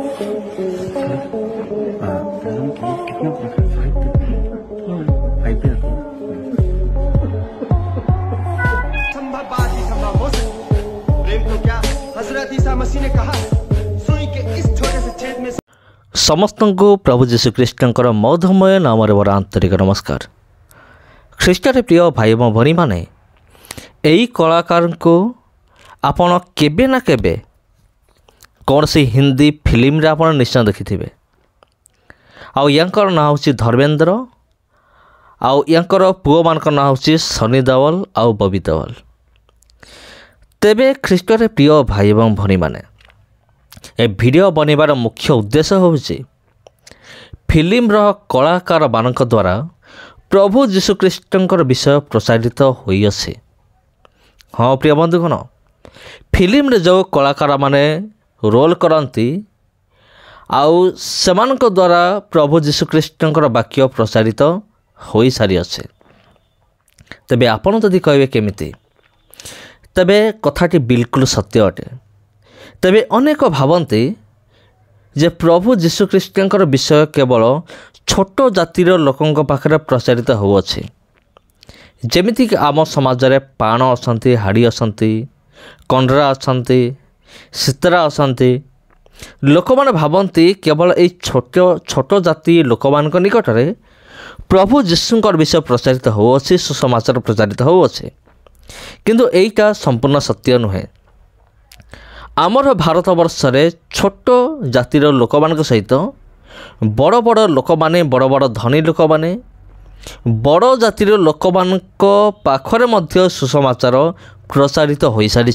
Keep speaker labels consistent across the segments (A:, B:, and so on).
A: संभव बात ही संभव हो सकती है। प्रेम तो क्या हजरत ईसा मसीह ने कहा, सुई के इस छोटे से छेद में।
B: समस्त को प्रभु जीशु ख्रीष्टर मधुमय नाम मोर आंतरिक नमस्कार। ख्रीष्टर प्रिय भाई भनी मैंने यही कलाकार को आपण केबे ना केबे कौन सी हिंदी फिल्म रे आपण निश्चय देखि आउ यांकर ना हूँ धर्मेंद्र आउ यांकर पुओ मान ना हूँ सनी देओल आउ बबी देओल। तेबे ख्रीष्टर प्रिय भाई एवं भनी माने ए वीडियो बनइबार मुख्य उद्देश्य हूँ फिल्म कलाकार मानक द्वारा प्रभु जीशु ख्रीष्टर विषय प्रसारित होई अछि। हाँ प्रिय बंधुगण, फिल्म रे जो कलाकार माने रोल करती आउ सेमानक द्वारा प्रभु जीशु ख्रीष्टर वाक्य प्रसारित हो सारी अच्छे। तेबे आपण जदि कहे केमिति तेबे कथाटी बिल्कुल सत्य अटे। तेबे अनेक भावती जे प्रभु जीशु ख्रीष्टर विषय केवल छोट जातिर लोकों पाखे प्रसारित होउछि। जेमिति कि आम समाज रे पाण असंती, हाड़ी असंती, कंडरा असंती, सीतरा असंती। लोक माने भावती केवल ये छोट छोट जाति लोक मान निकट में प्रभु जीशुंकर विषय प्रचारित होउछि, सुसमाचार प्रचारित होउछि, किंतु एटा संपूर्ण सत्य नुहे। आमर भारत वर्ष रे छोट जातिर लोक मान सहित बड़ बड़ लोक माने, बड़ बड़ धनी लोक माने, बड़ जातिर लोक मान पाखरे मध्य सुसमाचार प्रसारित हो सारी।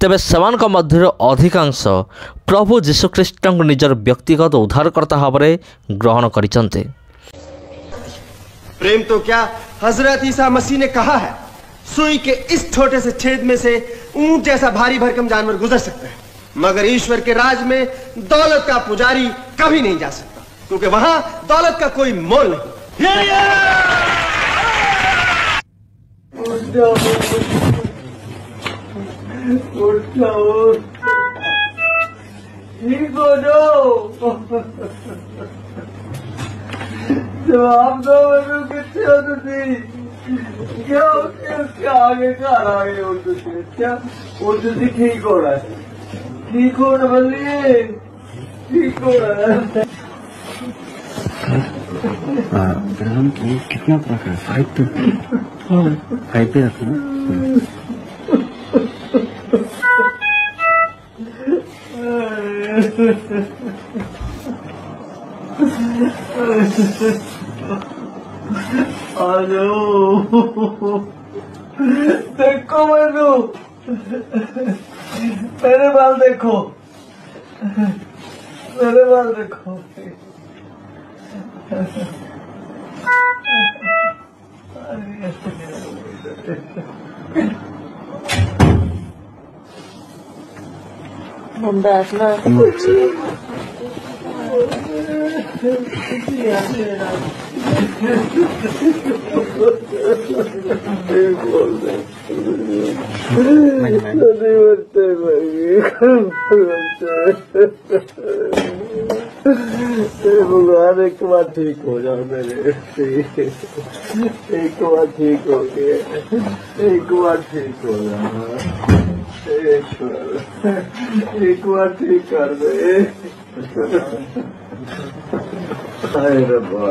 B: तेबे सेमानक मध्य अधिकांश प्रभु जीशु ख्रीष्ट निजर व्यक्तिगत उद्धारकर्ता भाव में ग्रहण करिसंते।
A: प्रेम तो क्या हजरत ईसा मसीह ने कहा है, सुई के इस छोटे से छेद में से ऊंट जैसा भारी भरकम जानवर गुजर सकता है, मगर ईश्वर के राज में दौलत का पुजारी कभी नहीं जा सकता, क्योंकि वहां दौलत का कोई मोल नहीं।
C: जवाब दो मेरे कितने होते थी क्या उसके आगे घर आ गए उर्दू से। क्या उर्दू से ठीक हो रहा है, ठीक हो रहा बोलिए, ठीक हो रहा है।
D: ग्रहण की कितना प्रकार फाइव पे रखना।
C: देखो मैनू, मेरे बाल देखो, मेरे बाल देखो। बैठना भगवान एक बार ठीक हो जाओ मेरे, एक बार ठीक हो गए, एक बार ठीक हो जाओ, एक बार ठीक कर दे। अरे रब्बा,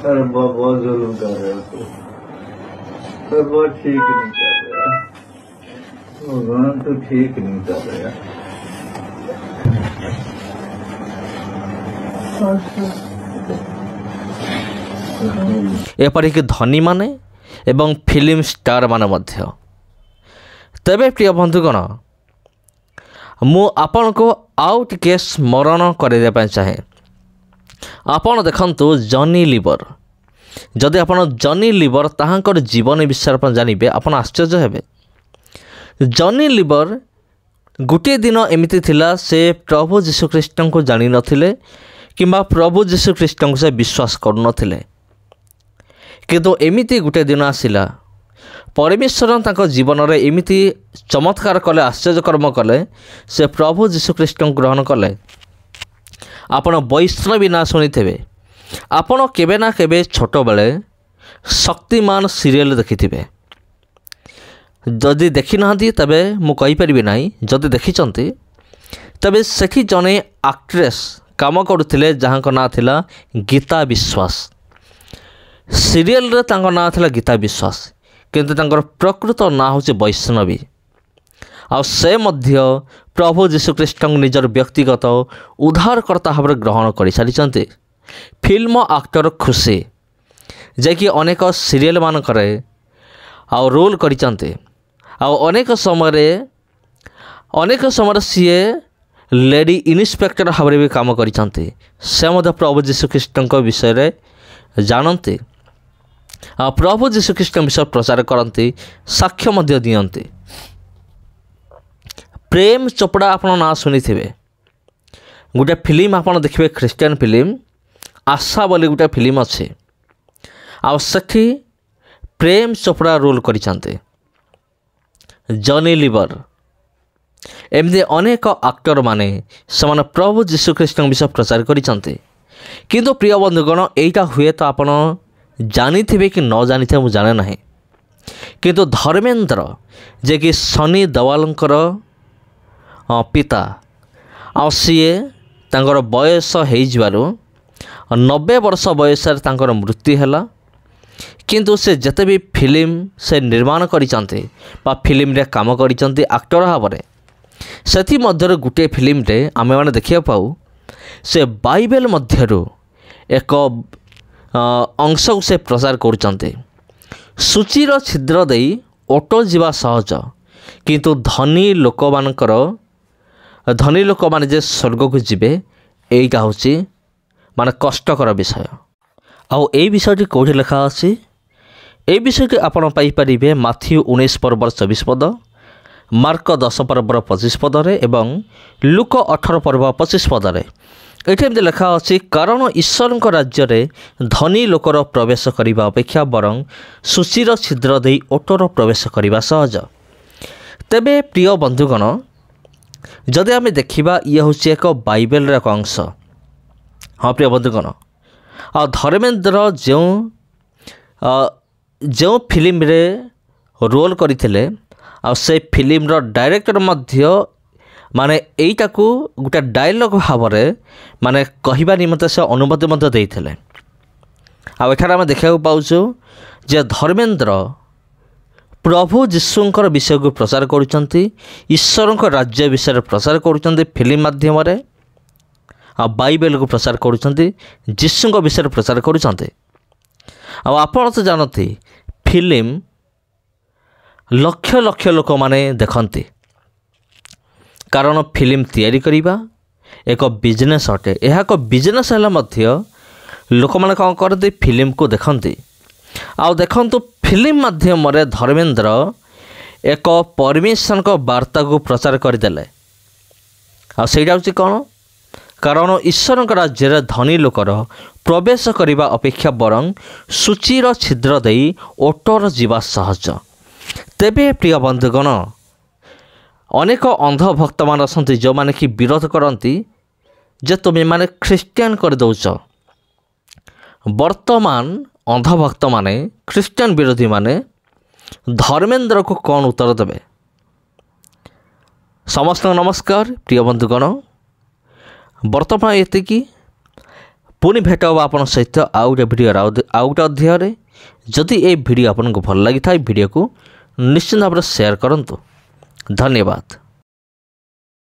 C: अरे रब्बा बहुत जुल्म कर रहे हो तो बहुत ठीक नहीं कर रहा भगवान, तो ठीक नहीं कर रहा।
B: एपरिक धनी माने एवं फिल्म स्टार माने मध्य। तेबे प्रिय बंधुगण, मु आपण को आउ टिके स्मरण करने चाहे। आपण देखंतु जॉनी लीवर, जदि आपण जॉनी लीवर ताहांकर जीवन विषय जानिबे आपण आश्चर्य हेबे। जॉनी लीवर गोटे दिन एमिति थिला, से प्रभु जीशु ख्रीष्ट को जानी नथिले किंबा प्रभु जीशु ख्रीष्ट को से विश्वास करू नथिले, किंतु एमिति गोटे दिन आसिला परमेश्वर तांको जीवन में एमिति चमत्कार कले आश्चर्यकर्म कले से प्रभु जीशुख्रीष्ट ग्रहण कले। आपण वैष्णवी ना शुणी थे आपण केबे ना केबे छोट बेले शक्तिमान सीरियल देखि थे। जदि देखि ना तबे मु कहि परिबि नाही। जदि देखिचंती तबे सेठी जने एक्ट्रेस काम करुथिले जहां को ना थिला गीता विश्वास। सीरियल रे तांको ना थिला गीता विश्वास किंतु तांकर प्रकृत ना होचे वैष्णवी। आ से मध्य प्रभु जीशुख्रीष्ट निजर व्यक्तिगत उद्धारकर्ता भाव ग्रहण कर सारी। फिल्म एक्टर खुशी जे कि अनेक सीरियल मानक रोल करते अनेक समय सीए लेडी इन्स्पेक्टर भाव भी काम करते से प्रभु जीशुख्रीष्ट विषय जानते प्रभु जीशुख्रीष्ट विषय प्रचार करती साक्ष्य दियंती। प्रेम चोपड़ा आपन ना शुणी थे गोटे फिल्म आपन देखिए ख्रीस्टियन फिल्म आशा बोली गोटे फिल्म अच्छे आठी प्रेम चोपड़ा रोल करते जॉनी लीवर एमती अनेक एक्टर माने समान प्रभु जीशुख्रीष्ट विषय प्रचार करते। किंतु प्रिय बंधुगण एटा हुए तो आपन जानी थे कि न जानी थे मुझे जाने ना किंतु धर्मेंद्र जे कि सनी देओलकर पिता आ सीए तांकर बयस हो 90 वर्ष बयस मृत्यु है। किंतु से जते भी फिल्म से निर्माण करते फिल्म रे काम करते एक्टर भाव में से गोटे फिल्म रे आमे माने देखिया पाऊ से बाइबल मध्यरु एक अंश को से प्रचार करते सूचीर छिद्र दे ऑटो जीवा सहज किंतु धनी लोक माने जे स्वर्ग को जीवे यहीटा हूँ माने कष्टकर विषय। आउ ए विषयटी कौटी लिखा अच्छी ए विषयटी आपड़ पाइपर माथ्यू 19 पर्व 24 पद मार्क 10 पर्व 25 पदरे एवं लुक 18 पर्व 25 पदरे ये लिखा अच्छी कारण ईश्वर राज्य में धनी लोकर प्रवेश करने अपेक्षा बरं सूचीर छिद्र दे ओटर प्रवेश करने सहज। तेबे प्रिय बंधुगण जदि आम देखा ये हूँ एक बाइबल एक अंश। हाँ प्रिय बंधुगण आ धर्मेंद्र जो फिल्म रे रोल करते से फिल्म डायरेक्टर मध्य माने एटा को गोटे डायलॉग भाव में माने कहवा निमंते से अनुमति देते आम देखा पाचु जे धर्मेंद्र प्रभु जीशुंकर विषय को प्रचार करुँच ईश्वर राज्य विषय प्रचार करुँच फिल्म माध्यम बाइबल को प्रचार करुँच जीशुंक विषय प्रचार करुँच। आप तो जानते फिल्म लक्ष लक्ष लोक माने देखती कारण फिल्म तैयारी करिबा एक बिजनेस अटे। यह एक बिजनेस है लोक मैंने कौन करते फिल्म को देखती आउ देखंतु फिल्म माध्यम धर्मेंद्र एक परमेश्वर को वार्ता को प्रचार करदे आईटा हूँ कौन कारण ईश्वर राज्य धनी लोकर प्रवेश करने अपेक्षा बरं सूचीर छिद्र दे ओटर जीवा सहज। तेबे प्रिय बंधुगण अनेक अंध भक्त मान आसती जो माने कि विरोध करती जे तुम्हें माने ख्रीस्टियन कर दौच। वर्तमान अंध भक्त माने ख्रीस्टियन विरोधी माने धर्मेंद्र को कौन उत्तर देवे। समस्त नमस्कार प्रिय बंधुगण वर्तमान ये पुणी भेट हम आप सहित आउ गोटे भिडियो आउ गोटे अध्याय। जदि ये भिडियो आपको भल लगी था भिडियो को निश्चित भाव में शेयर करूँ। धन्यवाद।